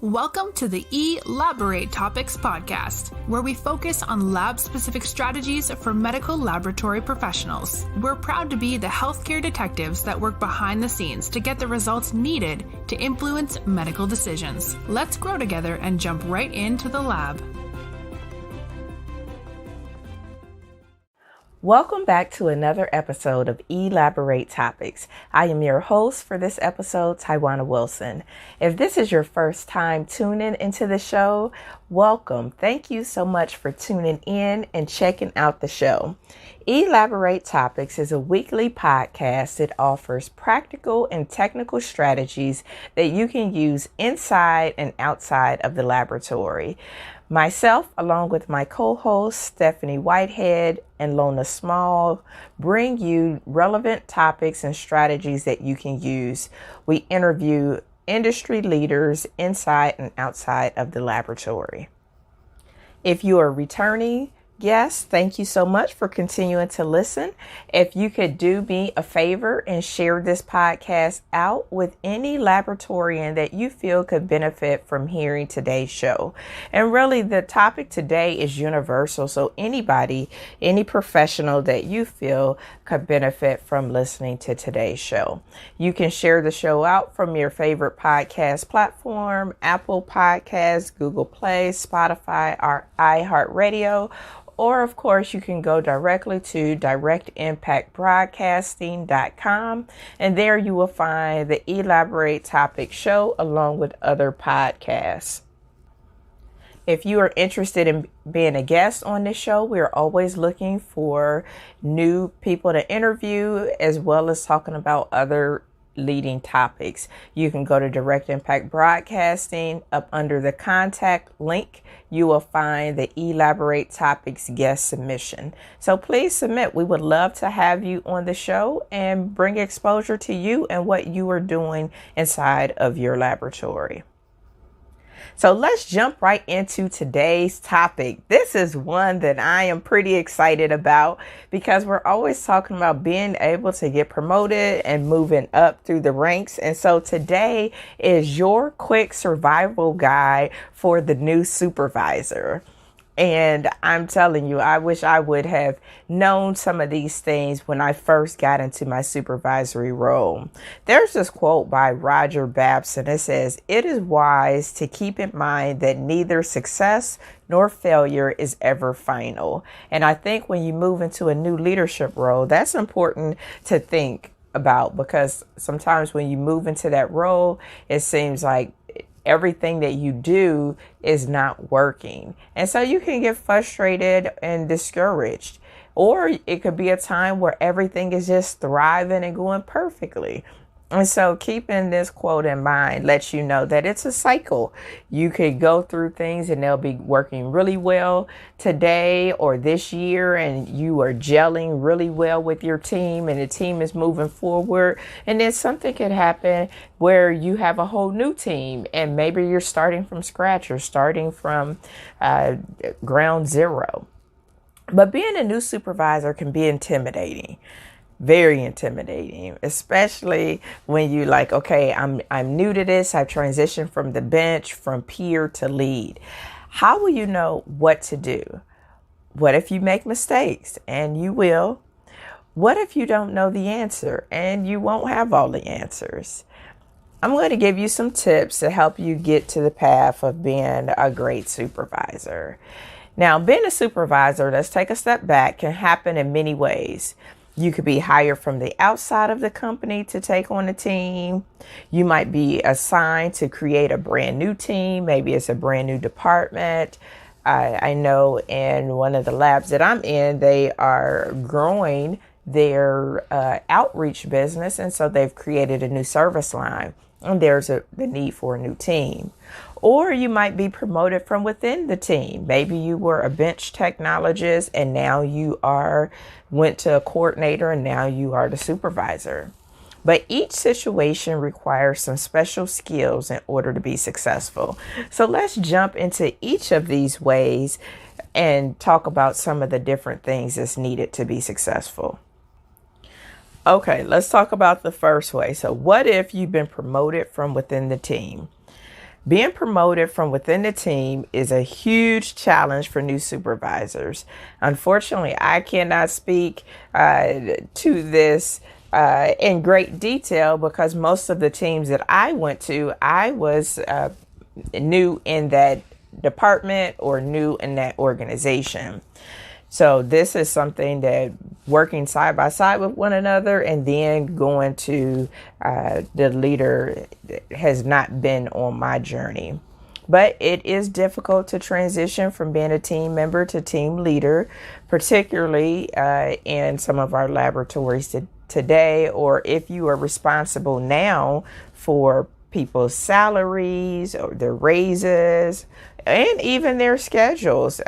Welcome to the eLABorate Topics podcast, where we focus on lab-specific strategies for medical laboratory professionals. We're proud to be the healthcare detectives that work behind the scenes to get the results needed to influence medical decisions. Let's grow together and jump right into the lab. Welcome back to another episode of eLABorate Topics. I am your host for this episode, Tywauna Wilson. If this is your first time tuning into the show, welcome. Thank you so much for tuning in and checking out the show. eLABorate Topics is a weekly podcast that offers practical and technical strategies that you can use inside and outside of the laboratory. Myself, along with my co-hosts, Stephanie Whitehead and Lona Small, bring you relevant topics and strategies that you can use. We interview industry leaders inside and outside of the laboratory. If you are returning guests, thank you so much for continuing to listen. If you could do me a favor and share this podcast out with any laboratorian that you feel could benefit from hearing today's show. And really, the topic today is universal. So anybody, any professional that you feel could benefit from listening to today's show. You can share the show out from your favorite podcast platform, Apple Podcasts, Google Play, Spotify, or iHeartRadio. Or, of course, you can go directly to directimpactbroadcasting.com, and there you will find the eLABorate Topic show along with other podcasts. If you are interested in being a guest on this show, we're always looking for new people to interview, as well as talking about other leading topics. You can go to Direct Impact Broadcasting. Up under the contact link, you will find the eLABorate Topics guest submission. So please submit. We would love to have you on the show and bring exposure to you and what you are doing inside of your laboratory. So let's jump right into today's topic. This is one that I am pretty excited about because we're always talking about being able to get promoted and moving up through the ranks. And so today is your quick survival guide for the new supervisor. And I'm telling you, I wish I would have known some of these things when I first got into my supervisory role. There's this quote by Roger Babson. It says, "It is wise to keep in mind that neither success nor failure is ever final." And I think when you move into a new leadership role, that's important to think about, because sometimes when you move into that role, it seems like everything that you do is not working. And so you can get frustrated and discouraged. Or it could be a time where everything is just thriving and going perfectly. And so keeping this quote in mind lets you know that it's a cycle. You could go through things and they'll be working really well today or this year, and you are gelling really well with your team and the team is moving forward. And then something could happen where you have a whole new team and maybe you're starting from scratch or starting from ground zero. But being a new supervisor can be intimidating. Very intimidating, especially when you like, okay, I'm new to this. I've transitioned from the bench, from peer to lead. How will you know what to do? What if you make mistakes? And you will. What if you don't know the answer? And you won't have all the answers. I'm going to give you some tips to help you get to the path of being a great supervisor. Now, being a supervisor, let's take a step back, can happen in many ways. You could be hired from the outside of the company to take on a team. You might be assigned to create a brand new team. Maybe it's a brand new department. I know in one of the labs that I'm in, they are growing their outreach business. And so they've created a new service line. And there's the need for a new team. Or you might be promoted from within the team. Maybe you were a bench technologist and now you went to a coordinator and now you are the supervisor. But each situation requires some special skills in order to be successful. So let's jump into each of these ways and talk about some of the different things that's needed to be successful. Okay, let's talk about the first way. So what if you've been promoted from within the team? Being promoted from within the team is a huge challenge for new supervisors. Unfortunately, I cannot speak to this in great detail because most of the teams that I went to, I was new in that department or new in that organization. So this is something that working side by side with one another and then going to the leader has not been on my journey. But it is difficult to transition from being a team member to team leader, particularly in some of our laboratories today, or if you are responsible now for people's salaries or their raises and even their schedules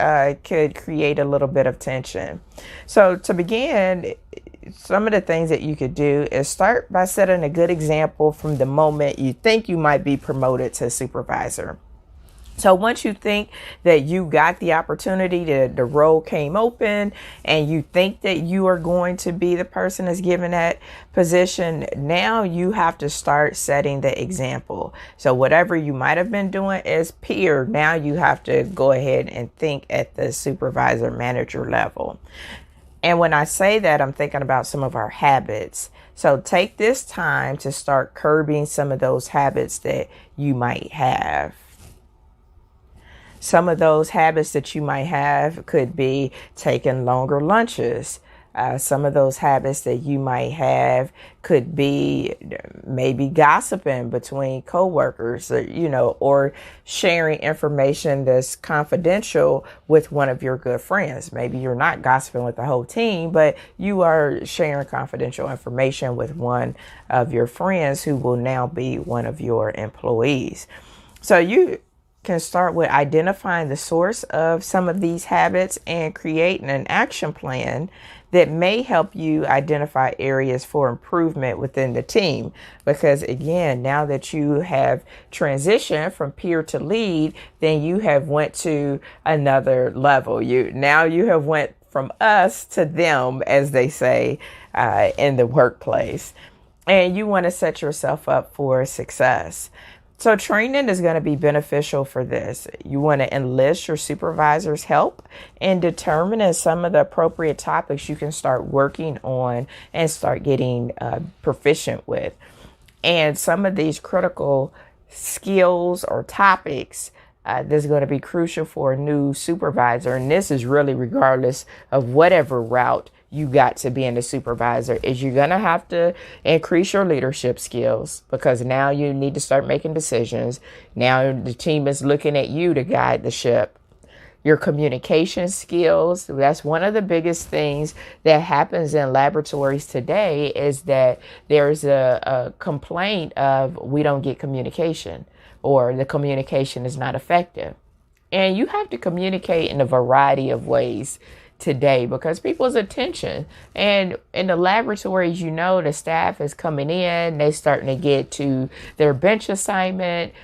could create a little bit of tension. So to begin, some of the things that you could do is start by setting a good example from the moment you think you might be promoted to supervisor. So once you think that you got the opportunity, the role came open, and you think that you are going to be the person that's given that position, now you have to start setting the example. So whatever you might have been doing as peer, now you have to go ahead and think at the supervisor manager level. And when I say that, I'm thinking about some of our habits. So take this time to start curbing some of those habits that you might have. Some of those habits that you might have could be taking longer lunches. Some of those habits that you might have could be maybe gossiping between coworkers, or sharing information that's confidential with one of your good friends. Maybe you're not gossiping with the whole team, but you are sharing confidential information with one of your friends who will now be one of your employees. So you can start with identifying the source of some of these habits and creating an action plan that may help you identify areas for improvement within the team. Because again, now that you have transitioned from peer to lead, then you have went to another level. You have went from us to them, as they say in the workplace, and you want to set yourself up for success. So training is going to be beneficial for this. You want to enlist your supervisor's help in determining some of the appropriate topics you can start working on and start getting proficient with. And some of these critical skills or topics that's going to be crucial for a new supervisor. And this is really regardless of whatever route you got to being a supervisor, is you're going to have to increase your leadership skills, because now you need to start making decisions. Now the team is looking at you to guide the ship. Your communication skills, that's one of the biggest things that happens in laboratories today, is that there's a complaint of we don't get communication, or the communication is not effective. And you have to communicate in a variety of ways today, because people's attention, and in the laboratories, the staff is coming in, they starting to get to their bench assignment.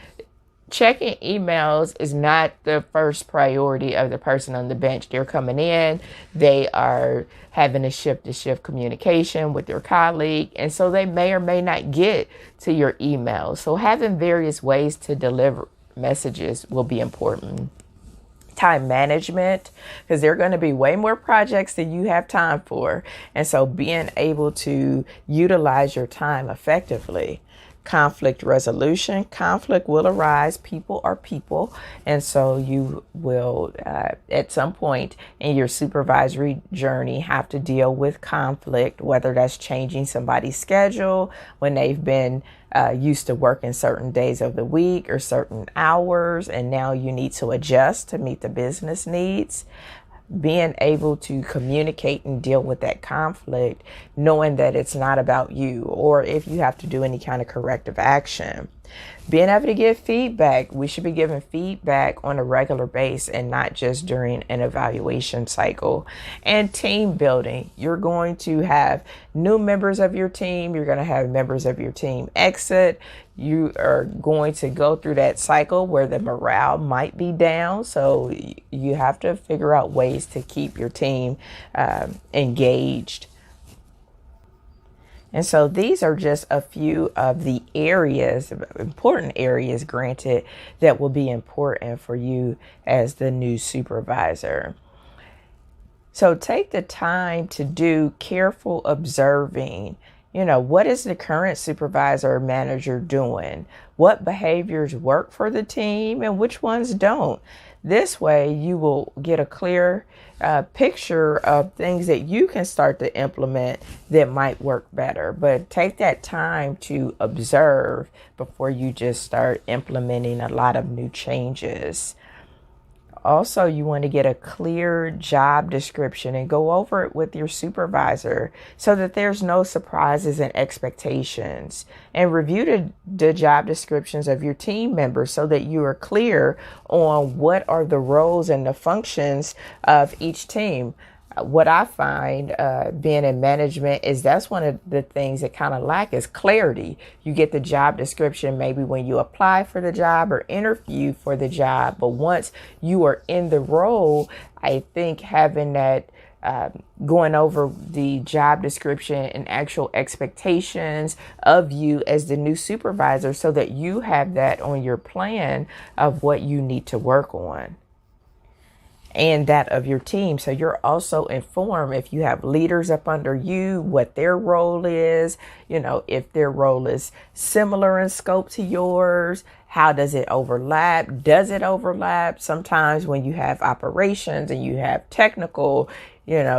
Checking emails is not the first priority of the person on the bench. They're coming in, they are having a shift-to-shift communication with their colleague, and so they may or may not get to your emails. So having various ways to deliver messages will be important. Time management, because there are going to be way more projects than you have time for. And so being able to utilize your time effectively. Conflict resolution. Conflict will arise. People are people. And so you will, at some point in your supervisory journey, have to deal with conflict, whether that's changing somebody's schedule when they've been used to working certain days of the week or certain hours, and now you need to adjust to meet the business needs. Being able to communicate and deal with that conflict, knowing that it's not about you, or if you have to do any kind of corrective action. Being able to give feedback. We should be giving feedback on a regular basis and not just during an evaluation cycle. And team building. You're going to have new members of your team. You're going to have members of your team exit. You are going to go through that cycle where the morale might be down. So you have to figure out ways to keep your team engaged. And so these are just a few of the areas, important areas, granted, that will be important for you as the new supervisor. So take the time to do careful observing. What is the current supervisor or manager doing? What behaviors work for the team and which ones don't? This way you will get a clear picture of things that you can start to implement that might work better. But take that time to observe before you just start implementing a lot of new changes. Also, you want to get a clear job description and go over it with your supervisor so that there's no surprises and expectations. And review the job descriptions of your team members so that you are clear on what are the roles and the functions of each team. What I find being in management is that's one of the things that kind of lack is clarity. You get the job description maybe when you apply for the job or interview for the job. But once you are in the role, I think having that going over the job description and actual expectations of you as the new supervisor so that you have that on your plan of what you need to work on. And that of your team. So you're also informed if you have leaders up under you, what their role is, if their role is similar in scope to yours, how does it overlap? Does it overlap? Sometimes when you have operations and you have technical,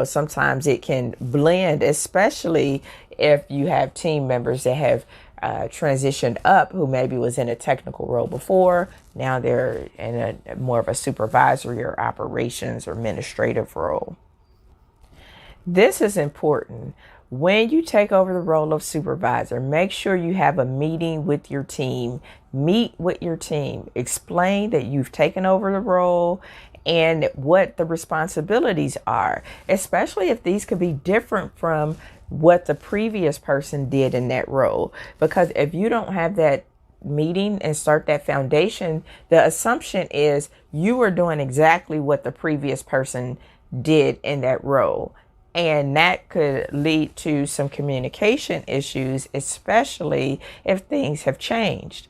sometimes it can blend, especially if you have team members that have transitioned up who maybe was in a technical role before. Now they're in a more of a supervisory or operations or administrative role. This is important. When you take over the role of supervisor, make sure you have a meeting with your team. Meet with your team. Explain that you've taken over the role and what the responsibilities are, especially if these could be different from what the previous person did in that role. Because if you don't have that meeting and start that foundation, the assumption is you are doing exactly what the previous person did in that role. And that could lead to some communication issues, especially if things have changed.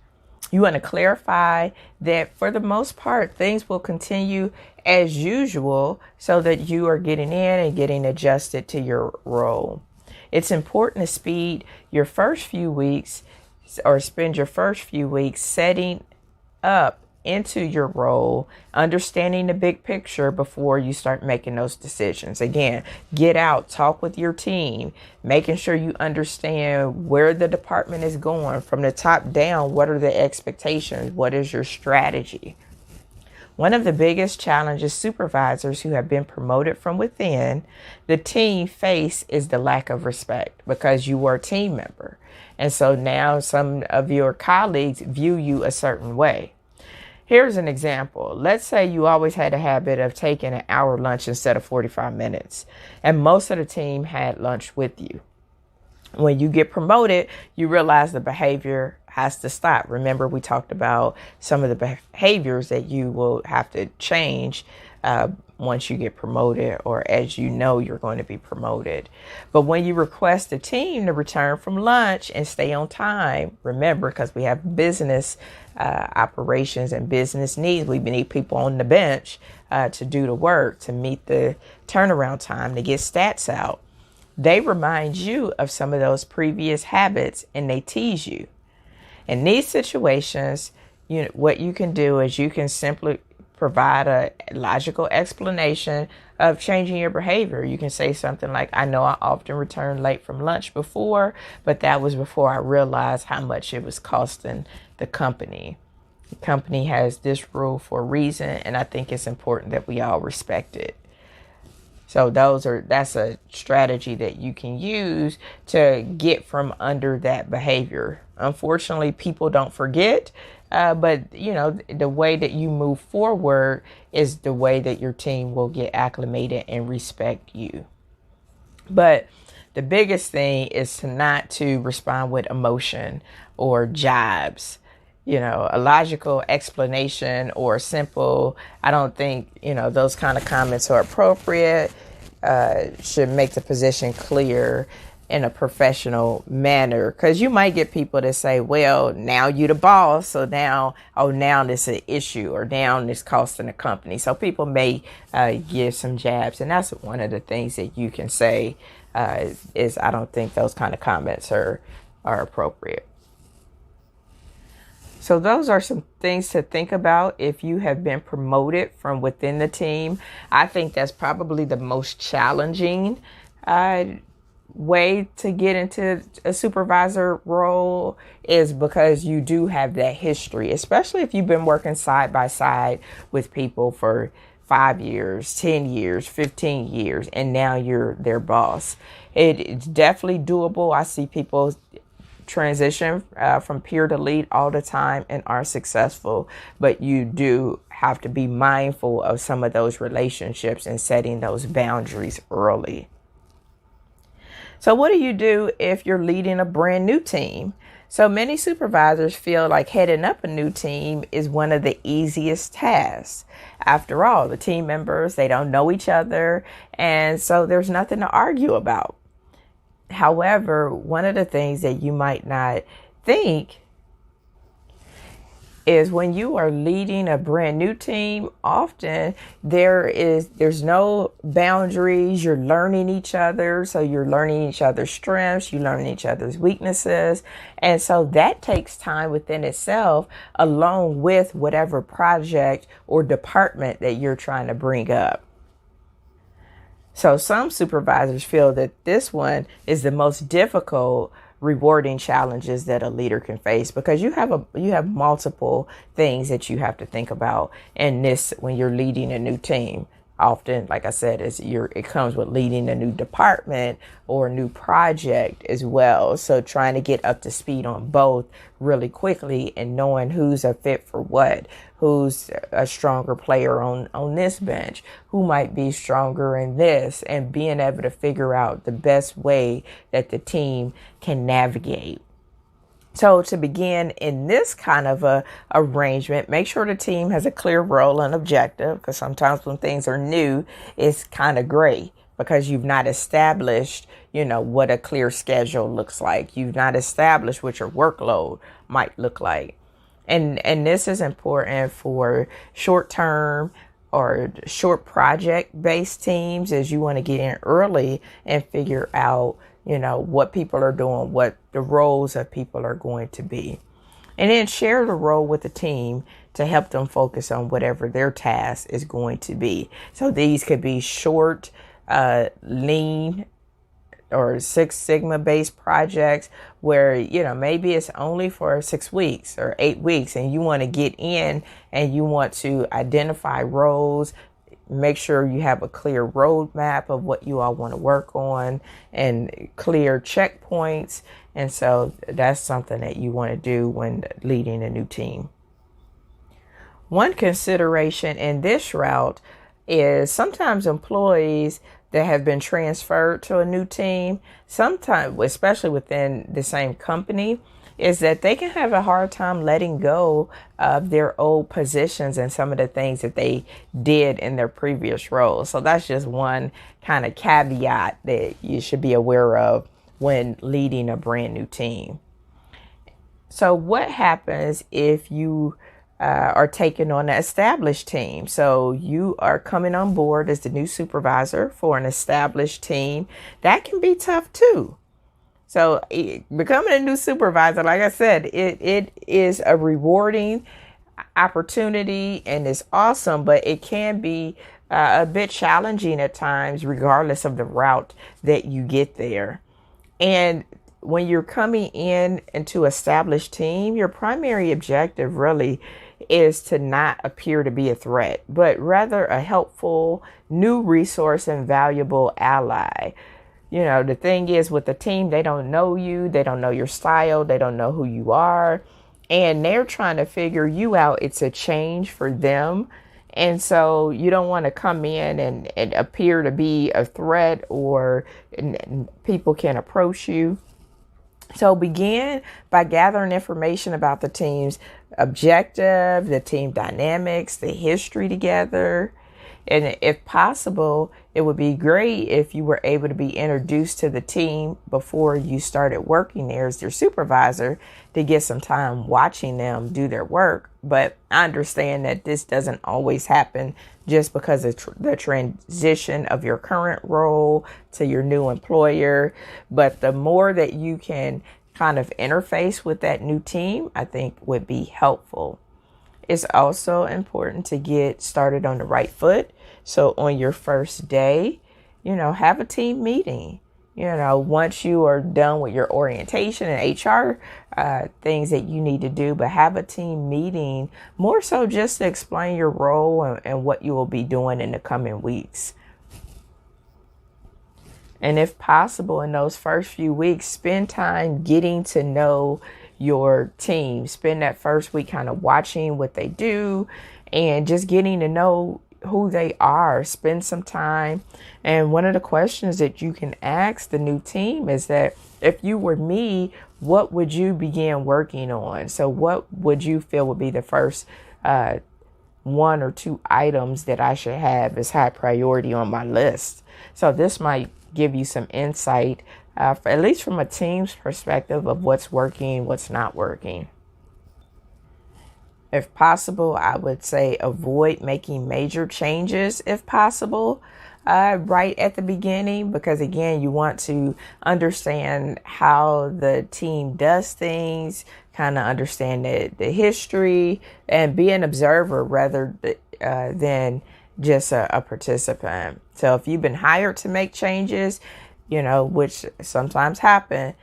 You want to clarify that for the most part, things will continue as usual so that you are getting in and getting adjusted to your role. It's important to speed your first few weeks or spend your first few weeks setting up into your role, understanding the big picture before you start making those decisions. Again, get out, talk with your team, making sure you understand where the department is going from the top down. What are the expectations? What is your strategy? One of the biggest challenges supervisors who have been promoted from within the team face is the lack of respect because you were a team member. And so now some of your colleagues view you a certain way. Here's an example. Let's say you always had a habit of taking an hour lunch instead of 45 minutes, and most of the team had lunch with you. When you get promoted, you realize the behavior has to stop. Remember, we talked about some of the behaviors that you will have to change once you get promoted or as you're going to be promoted. But when you request the team to return from lunch and stay on time, remember, because we have business operations and business needs, we need people on the bench to do the work, to meet the turnaround time, to get stats out. They remind you of some of those previous habits and they tease you. In these situations, what you can do is you can simply provide a logical explanation of changing your behavior. You can say something like, I know I often returned late from lunch before, but that was before I realized how much it was costing the company. The company has this rule for a reason, and I think it's important that we all respect it. So that's a strategy that you can use to get from under that behavior. Unfortunately, people don't forget, but the way that you move forward is the way that your team will get acclimated and respect you. But the biggest thing is not to respond with emotion or jibes. A logical explanation or simple, I don't think, those kind of comments are appropriate, should make the position clear in a professional manner, because you might get people that say, well, now you the boss, so now this is an issue, or now this costing the company. So people may give some jabs, and that's one of the things that you can say is I don't think those kind of comments are appropriate. So those are some things to think about if you have been promoted from within the team. I think that's probably the most challenging way to get into a supervisor role, is because you do have that history, especially if you've been working side by side with people for 5 years, 10 years, 15 years, and now you're their boss. It's definitely doable. I see people transition from peer to lead all the time and are successful, but you do have to be mindful of some of those relationships and setting those boundaries early. So what do you do if you're leading a brand new team? So many supervisors feel like heading up a new team is one of the easiest tasks. After all, the team members, they don't know each other, and so there's nothing to argue about. However, one of the things that you might not think is when you are leading a brand new team, often there's no boundaries. You're learning each other. So you're learning each other's strengths, you're learning each other's weaknesses. And so that takes time within itself, along with whatever project or department that you're trying to bring up. So some supervisors feel that this one is the most difficult, rewarding challenges that a leader can face, because you have multiple things that you have to think about in this when you're leading a new team. Often, like I said, it comes with leading a new department or a new project as well. So trying to get up to speed on both really quickly, and knowing who's a fit for what, who's a stronger player on this bench, who might be stronger in this, and being able to figure out the best way that the team can navigate. So to begin in this kind of a arrangement, make sure the team has a clear role and objective, because sometimes when things are new, it's kind of gray because you've not established, what a clear schedule looks like. You've not established what your workload might look like. And this is important for short-term or short project-based teams, as you want to get in early and figure out what people are doing, what the roles of people are going to be. And then share the role with the team to help them focus on whatever their task is going to be. So these could be short, lean, or Six Sigma based projects where, maybe it's only for 6 weeks or 8 weeks, and you want to get in and you want to identify roles, make sure you have a clear roadmap of what you all want to work on and clear checkpoints. And so that's something that you want to do when leading a new team. One consideration in this route is sometimes employees that have been transferred to a new team, sometimes, especially within the same company, is that they can have a hard time letting go of their old positions and some of the things that they did in their previous roles. So that's just one kind of caveat that you should be aware of when leading a brand new team. So what happens if you are taking on an established team? So you are coming on board as the new supervisor for an established team. That can be tough too. So becoming a new supervisor, like I said, it is a rewarding opportunity and it's awesome, but it can be a bit challenging at times, regardless of the route that you get there. And when you're coming into established team, your primary objective really is to not appear to be a threat, but rather a helpful new resource and valuable ally. The thing is, with the team, they don't know you, they don't know your style, they don't know who you are, and they're trying to figure you out. It's a change for them. And so you don't want to come in and appear to be a threat, or people can approach you. So begin by gathering information about the team's objective, the team dynamics, the history together. And if possible, it would be great if you were able to be introduced to the team before you started working there as their supervisor to get some time watching them do their work. But I understand that this doesn't always happen just because of the transition of your current role to your new employer. But the more that you can kind of interface with that new team, I think would be helpful. It's also important to get started on the right foot. So on your first day, have a team meeting. Once you are done with your orientation and HR things that you need to do, but have a team meeting more so just to explain your role and what you will be doing in the coming weeks. And if possible, in those first few weeks, spend time getting to know your team. Spend that first week kind of watching what they do and just getting to know who they are. Spend some time. And one of the questions that you can ask the new team is that if you were me, what would you begin working on? So what would you feel would be the first 1 or 2 items that I should have as high priority on my list? So this might give you some insight, at least from a team's perspective, of what's working, what's not working. If possible, I would say avoid making major changes if possible, right at the beginning, because again, you want to understand how the team does things, kind of understand the history, and be an observer rather than just a participant. So if you've been hired to make changes, which sometimes happen,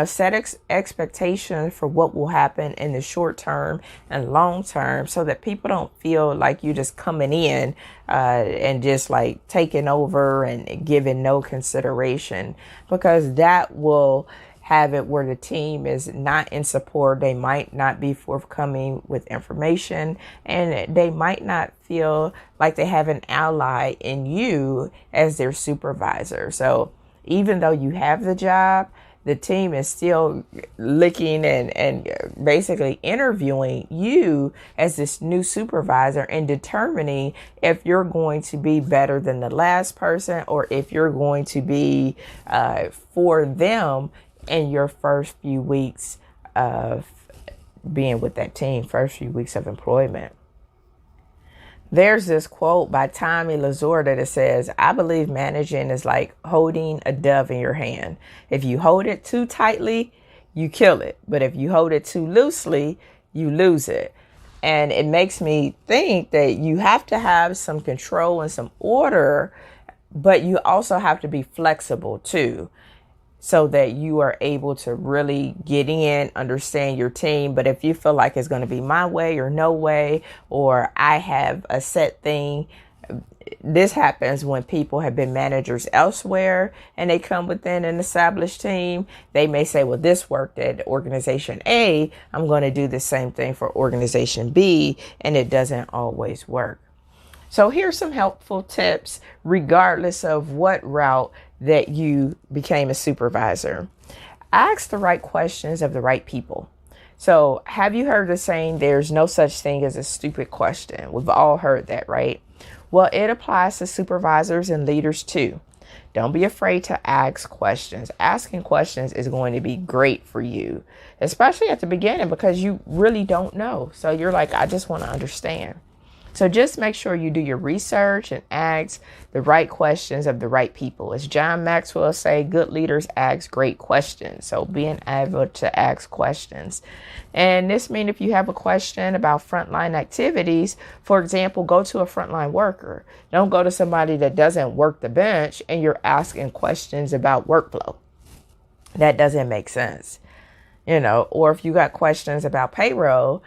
set expectations for what will happen in the short term and long term so that people don't feel like you're just coming in and just like taking over and giving no consideration, because that will have it where the team is not in support. They might not be forthcoming with information, and they might not feel like they have an ally in you as their supervisor. So even though you have the job, the team is still looking and basically interviewing you as this new supervisor and determining if you're going to be better than the last person or if you're going to be for them in your first few weeks of being with that team, first few weeks of employment. There's this quote by Tommy Lasorda that says, I believe managing is like holding a dove in your hand. If you hold it too tightly, you kill it. But if you hold it too loosely, you lose it. And it makes me think that you have to have some control and some order, but you also have to be flexible too, so that you are able to really get in, understand your team. But if you feel like it's going to be my way or no way, or I have a set thing, this happens when people have been managers elsewhere and they come within an established team. They may say, well, this worked at organization A, I'm going to do the same thing for organization B, and it doesn't always work. So here's some helpful tips, regardless of what route that you became a supervisor. Ask the right questions of the right people. So have you heard the saying, there's no such thing as a stupid question? We've all heard that, right? Well, it applies to supervisors and leaders too. Don't be afraid to ask questions. Asking questions is going to be great for you, especially at the beginning, because you really don't know. So you're like, I just want to understand. So just make sure you do your research and ask the right questions of the right people. As John Maxwell say, good leaders ask great questions. So being able to ask questions. And this means if you have a question about frontline activities, for example, go to a frontline worker. Don't go to somebody that doesn't work the bench and you're asking questions about workflow. That doesn't make sense. Or if you got questions about payroll,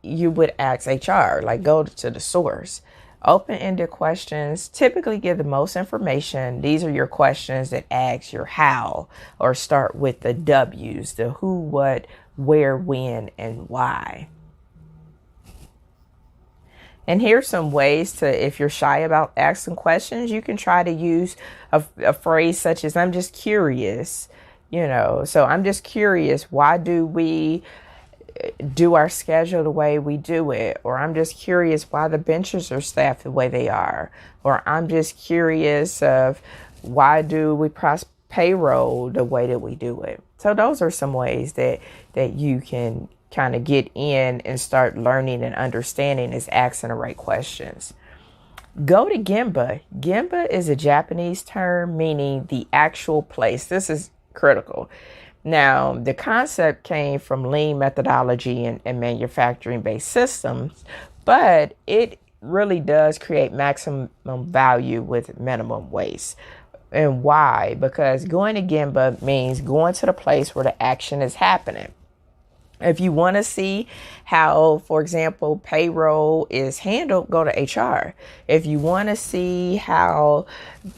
you would ask HR, like go to the source. Open-ended questions typically give the most information. These are your questions that ask your how, or start with the W's, the who, what, where, when, and why. And here's some ways to, if you're shy about asking questions, you can try to use a phrase such as, I'm just curious. So I'm just curious, why do we do our schedule the way we do it, or I'm just curious why the benches are staffed the way they are, or I'm just curious of why do we process payroll the way that we do it. So those are some ways that you can kind of get in and start learning and understanding, is asking the right questions. Go to Gemba. Gemba is a Japanese term meaning the actual place. This is critical. Now, the concept came from lean methodology and manufacturing-based systems, but it really does create maximum value with minimum waste. And why? Because going to Gemba means going to the place where the action is happening. If you want to see how, for example, payroll is handled, go to HR. If you want to see how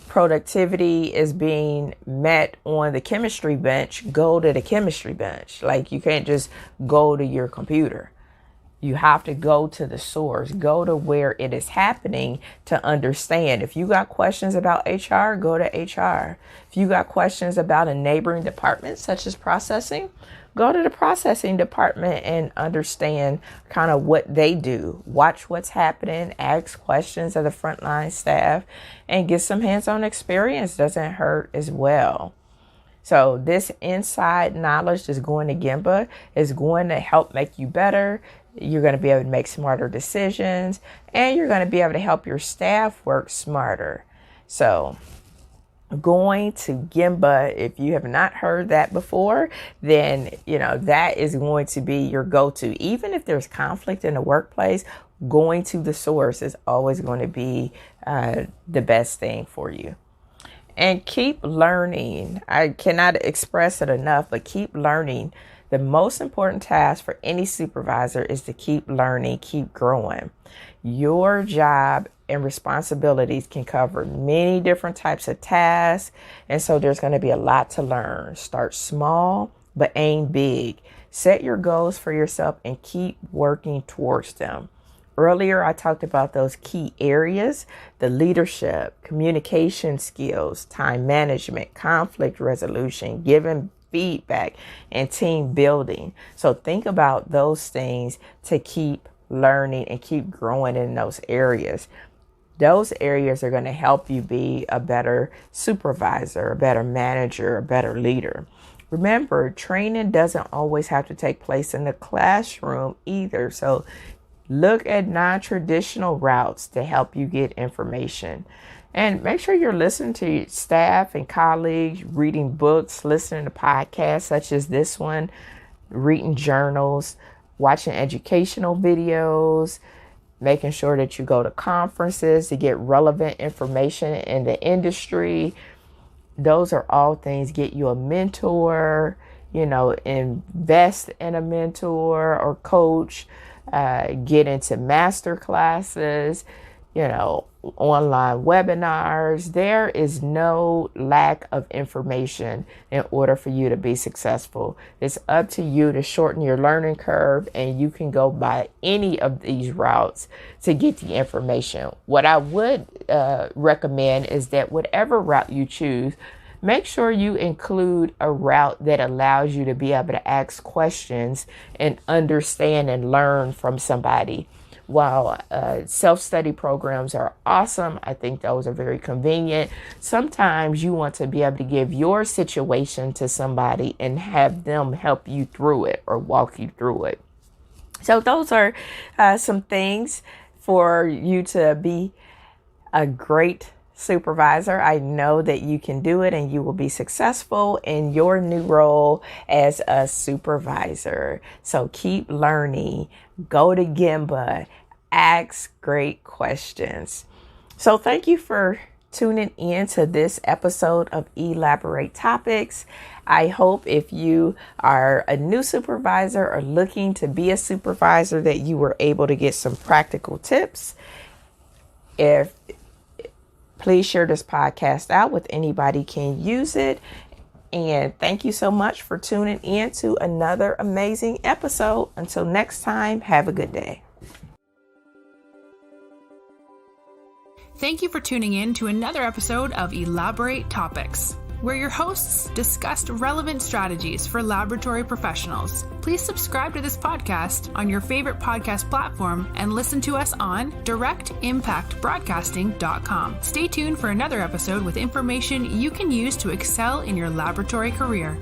productivity is being met on the chemistry bench, go to the chemistry bench. Like, you can't just go to your computer. You have to go to the source, go to where it is happening to understand. If you got questions about HR, go to HR. If you got questions about a neighboring department, such as processing, go to the processing department and understand kind of what they do. Watch what's happening, ask questions of the frontline staff, and get some hands-on experience. Doesn't hurt as well. So this inside knowledge that's going to Gemba is going to help make you better. You're going to be able to make smarter decisions, and you're going to be able to help your staff work smarter. So going to Gemba, if you have not heard that before, then, that is going to be your go-to. Even if there's conflict in the workplace, going to the source is always going to be the best thing for you. And keep learning. I cannot express it enough, but keep learning. The most important task for any supervisor is to keep learning, keep growing. Your job and responsibilities can cover many different types of tasks. And so there's going to be a lot to learn. Start small, but aim big. Set your goals for yourself and keep working towards them. Earlier, I talked about those key areas: the leadership, communication skills, time management, conflict resolution, giving feedback, and team building. So think about those things to keep learning and keep growing in those areas. Those areas are going to help you be a better supervisor, a better manager, a better leader. Remember, training doesn't always have to take place in the classroom either. So look at non-traditional routes to help you get information. And make sure you're listening to your staff and colleagues, reading books, listening to podcasts such as this one, reading journals, watching educational videos, making sure that you go to conferences to get relevant information in the industry. Those are all things. Get you a mentor, invest in a mentor or coach, get into master classes, online webinars. There is no lack of information in order for you to be successful. It's up to you to shorten your learning curve, and you can go by any of these routes to get the information. What I would recommend is that whatever route you choose, make sure you include a route that allows you to be able to ask questions and understand and learn from somebody. While self-study programs are awesome, I think those are very convenient. Sometimes you want to be able to give your situation to somebody and have them help you through it or walk you through it. So those are some things for you to be a great supervisor. I know that you can do it, and you will be successful in your new role as a supervisor. So keep learning. Go to Gemba. Ask great questions. So thank you for tuning in to this episode of eLABorate Topics. I hope if you are a new supervisor or looking to be a supervisor that you were able to get some practical tips. Please share this podcast out with anybody can use it. And thank you so much for tuning in to another amazing episode. Until next time, have a good day. Thank you for tuning in to another episode of eLABorate Topics. where your hosts discussed relevant strategies for laboratory professionals. Please subscribe to this podcast on your favorite podcast platform and listen to us on directimpactbroadcasting.com. Stay tuned for another episode with information you can use to excel in your laboratory career.